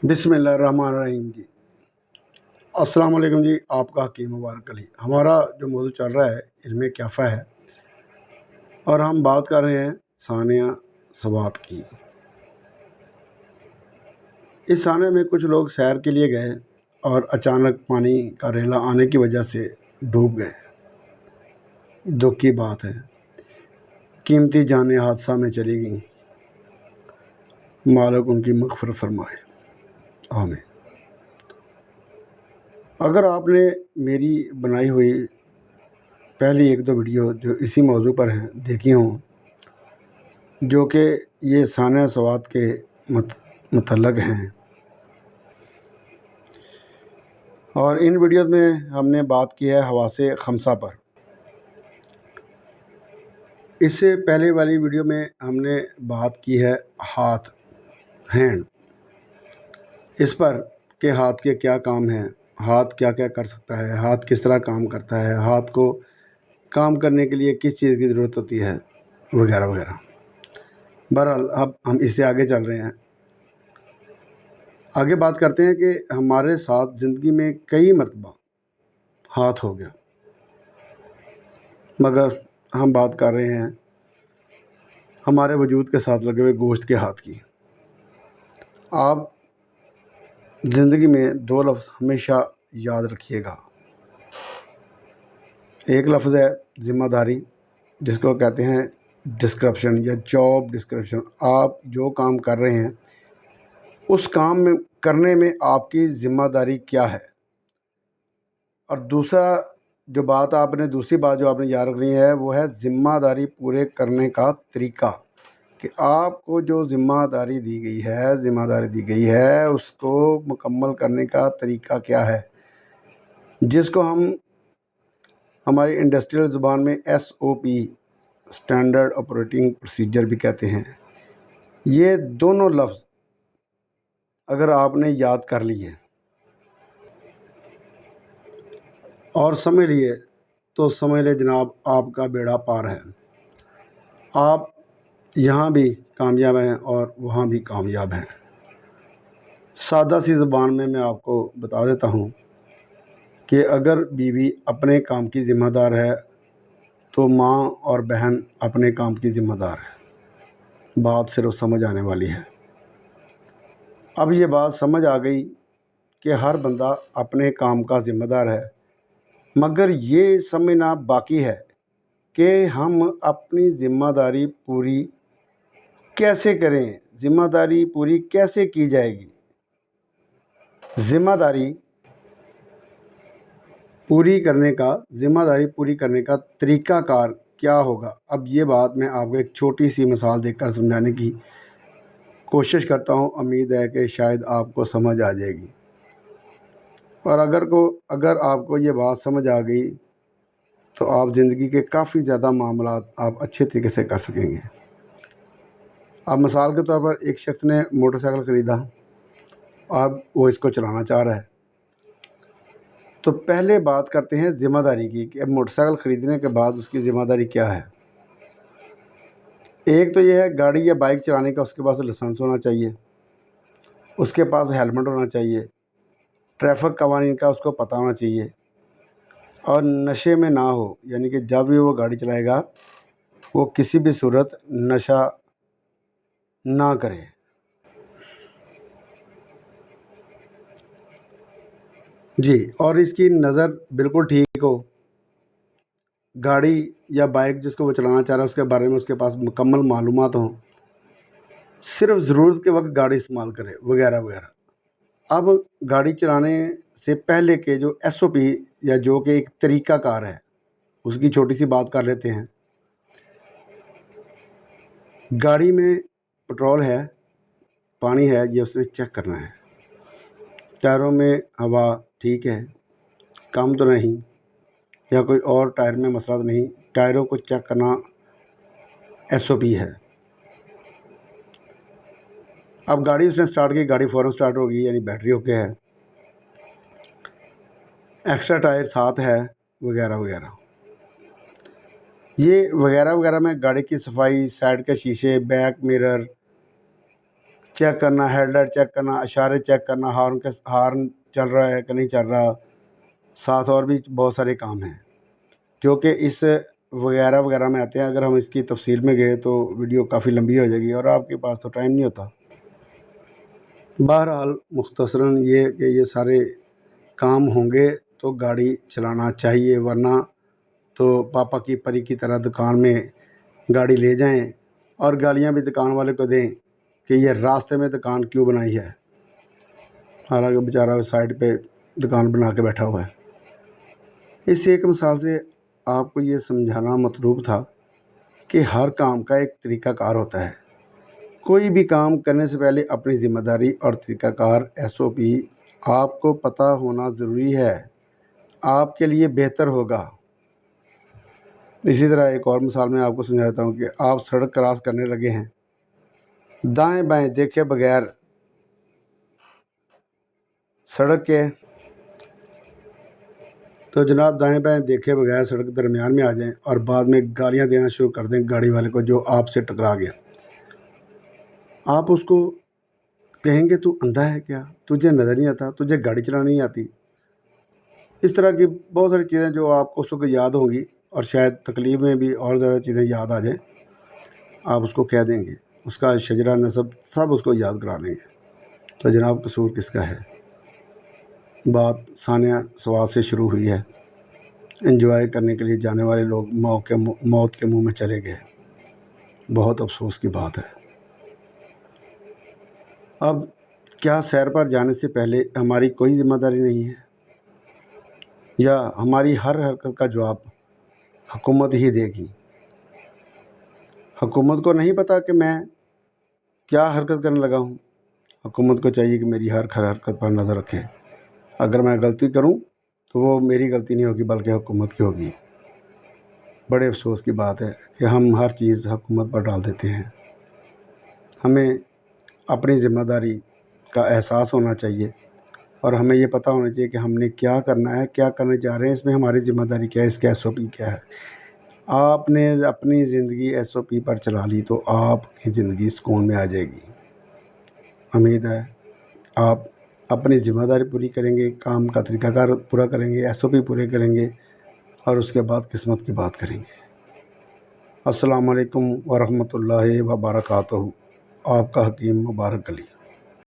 बिस्मिल्लाहिर्रहमानिर्रहीम जी। अस्सलाम वालेकुम जी। आपका हकीम मुबारक अली। हमारा जो मौजू चल रहा है इल्म क्याफ़ा है और हम बात कर रहे हैं सानिया सवात की। इस साने में कुछ लोग सैर के लिए गए और अचानक पानी का रेला आने की वजह से डूब गए। दुख की बात है, कीमती जानें हादसा में चली गईं। मालिक उनकी मग़फ़िरत फरमाए, आमीन। अगर आपने मेरी बनाई हुई पहली एक दो वीडियो जो इसी मौजू पर हैं देखी हों, जो कि ये सानिया सवात के मुतल्लक़ हैं, और इन वीडियो में हमने बात की है हवासे खमसा पर। इससे पहले वाली वीडियो में हमने बात की है हाथ, हैंड, इस पर कि हाथ के क्या काम हैं, हाथ क्या क्या कर सकता है, हाथ किस तरह काम करता है, हाथ को काम करने के लिए किस चीज़ की ज़रूरत होती है, वगैरह वगैरह। बहरहाल अब हम इससे आगे चल रहे हैं। आगे बात करते हैं कि हमारे साथ ज़िंदगी में कई मरतबा हाथ हो गया, मगर हम बात कर रहे हैं हमारे वजूद के साथ लगे हुए गोश्त के हाथ की। आप ज़िंदगी में दो लफ्ज़ हमेशा याद रखिएगा। एक लफ्ज़ है ज़िम्मेदारी, जिसको कहते हैं डिस्क्रिप्शन या जॉब डिस्क्रिप्शन। आप जो काम कर रहे हैं उस काम में करने में आपकी ज़िम्मेदारी क्या है। और दूसरी बात जो आपने याद रखनी है वो है ज़िम्मेदारी पूरे करने का तरीका, कि आपको जो ज़िम्मेदारी दी गई है उसको मुकम्मल करने का तरीका क्या है, जिसको हम हमारी इंडस्ट्रियल ज़ुबान में SOP, स्टैंडर्ड ऑपरेटिंग प्रोसीजर भी कहते हैं। ये दोनों लफ्ज़ अगर आपने याद कर लिए और समझ लिए तो समझ ले जनाब आपका बेड़ा पार है। आप यहाँ भी कामयाब हैं और वहाँ भी कामयाब हैं। सादा सी ज़ुबान में मैं आपको बता देता हूँ कि अगर बीवी अपने काम की ज़िम्मेदार है तो माँ और बहन अपने काम की ज़िम्मेदार है। बात सिर्फ समझ आने वाली है। अब ये बात समझ आ गई कि हर बंदा अपने काम का ज़िम्मेदार है, मगर ये समझना बाकी है कि हम अपनी ज़िम्मेदारी पूरी कैसे करें, ज़िम्मेदारी पूरी कैसे की जाएगी, ज़िम्मेदारी पूरी करने का तरीक़ाकार क्या होगा। अब ये बात मैं आपको एक छोटी सी मिसाल देकर समझाने की कोशिश करता हूँ। उम्मीद है कि शायद आपको समझ आ जाएगी, और अगर आपको ये बात समझ आ गई तो आप ज़िंदगी के काफ़ी ज़्यादा मामलात आप अच्छे तरीके से कर सकेंगे। अब मिसाल के तौर पर एक शख्स ने मोटरसाइकिल ख़रीदा और वो इसको चलाना चाह रहा है, तो पहले बात करते हैं ज़िम्मेदारी की कि अब मोटरसाइकिल ख़रीदने के बाद उसकी ज़िम्मेदारी क्या है। एक तो ये है गाड़ी या बाइक चलाने का उसके पास लाइसेंस होना चाहिए, उसके पास हेलमेट होना चाहिए, ट्रैफिक कवानीन का उसको पता होना चाहिए, और नशे में ना हो, यानी कि जब भी वो गाड़ी चलाएगा वो किसी भी सूरत नशा ना करे। जी, और इसकी नज़र बिल्कुल ठीक हो, गाड़ी या बाइक जिसको वो चलाना चाह रहा है उसके बारे में उसके पास मुकम्मल मालूमात हों, सिर्फ ज़रूरत के वक्त गाड़ी इस्तेमाल करे, वगैरह वगैरह। अब गाड़ी चलाने से पहले के जो SOP या जो कि एक तरीक़ाकार है उसकी छोटी सी बात कर लेते हैं। गाड़ी में पेट्रोल है, पानी है, ये उसने चेक करना है। टायरों में हवा ठीक है, कम तो नहीं, या कोई और टायर में मसला तो नहीं, टायरों को चेक करना SOP है। अब गाड़ी उसने स्टार्ट की, गाड़ी फ़ौरन स्टार्ट होगी, यानी बैटरी ओके है, एक्स्ट्रा टायर साथ है, वगैरह वगैरह। ये वगैरह वगैरह में गाड़ी की सफाई, साइड के शीशे, बैक मिरर, چیک کرنا، ہیڈ لائٹ چیک کرنا، اشارے چیک کرنا، ہارن چل رہا ہے کہ نہیں چل رہا، ساتھ اور بھی بہت سارے کام ہیں جو کہ اس وغیرہ وغیرہ میں آتے ہیں۔ اگر ہم اس کی تفصیل میں گئے تو ویڈیو کافی لمبی ہو جائے گی اور آپ کے پاس تو ٹائم نہیں ہوتا۔ بہرحال مختصراً یہ کہ یہ سارے کام ہوں گے تو گاڑی چلانا چاہیے، ورنہ تو پاپا کی پری کی طرح دکان میں گاڑی لے جائیں اور گالیاں بھی دکان والے کو دیں کہ یہ راستے میں دکان کیوں بنائی ہے، حالانکہ بیچارہ سائڈ پہ دکان بنا کے بیٹھا ہوا ہے۔ اس ایک مثال سے آپ کو یہ سمجھانا مطلوب تھا کہ ہر کام کا ایک طریقہ کار ہوتا ہے۔ کوئی بھی کام کرنے سے پہلے اپنی ذمہ داری اور طریقہ کار SOP آپ کو پتہ ہونا ضروری ہے، آپ کے لیے بہتر ہوگا۔ اسی طرح ایک اور مثال میں آپ کو سمجھاتا ہوں کہ آپ سڑک کراس کرنے لگے ہیں، دائیں بائیں دیکھے بغیر سڑک کے تو جناب دائیں بائیں دیکھے بغیر سڑک درمیان میں آ جائیں اور بعد میں گالیاں دینا شروع کر دیں گاڑی والے کو جو آپ سے ٹکرا گیا۔ آپ اس کو کہیں گے تو اندھا ہے کیا، تجھے نظر نہیں آتا، تجھے گاڑی چلانی نہیں آتی۔ اس طرح کی بہت ساری چیزیں جو آپ کو اس وقت یاد ہوں گی اور شاید تکلیف میں بھی اور زیادہ چیزیں یاد آ جائیں، آپ اس کو کہہ دیں گے، اس کا شجرہ نسب سب اس کو یاد کرا دیں گے۔ تو جناب قصور کس کا ہے؟ بات ثانیہ سواد سے شروع ہوئی ہے، انجوائے کرنے کے لیے جانے والے لوگ موت کے منہ میں چلے گئے، بہت افسوس کی بات ہے۔ اب کیا سیر پر جانے سے پہلے ہماری کوئی ذمہ داری نہیں ہے، یا ہماری ہر حرکت کا جواب حکومت ہی دے گی؟ حکومت کو نہیں پتہ کہ میں کیا حرکت کرنے لگا ہوں؟ حکومت کو چاہیے کہ میری ہر حرکت پر نظر رکھے، اگر میں غلطی کروں تو وہ میری غلطی نہیں ہوگی بلکہ حکومت کی ہوگی۔ بڑے افسوس کی بات ہے کہ ہم ہر چیز حکومت پر ڈال دیتے ہیں۔ ہمیں اپنی ذمہ داری کا احساس ہونا چاہیے اور ہمیں یہ پتہ ہونا چاہیے کہ ہم نے کیا کرنا ہے، کیا کرنے جا رہے ہیں، اس میں ہماری ذمہ داری کیا ہے، اس کا SOP کیا ہے۔ آپ نے اپنی زندگی SOP پر چلا لی تو آپ کی زندگی سکون میں آ جائے گی۔ امید ہے آپ اپنی ذمہ داری پوری کریں گے، کام کا طریقہ کار پورا کریں گے، SOP پورے کریں گے اور اس کے بعد قسمت کی بات کریں گے۔ السلام علیکم ورحمۃ اللہ وبرکاتہ۔ آپ کا حکیم مبارک علی۔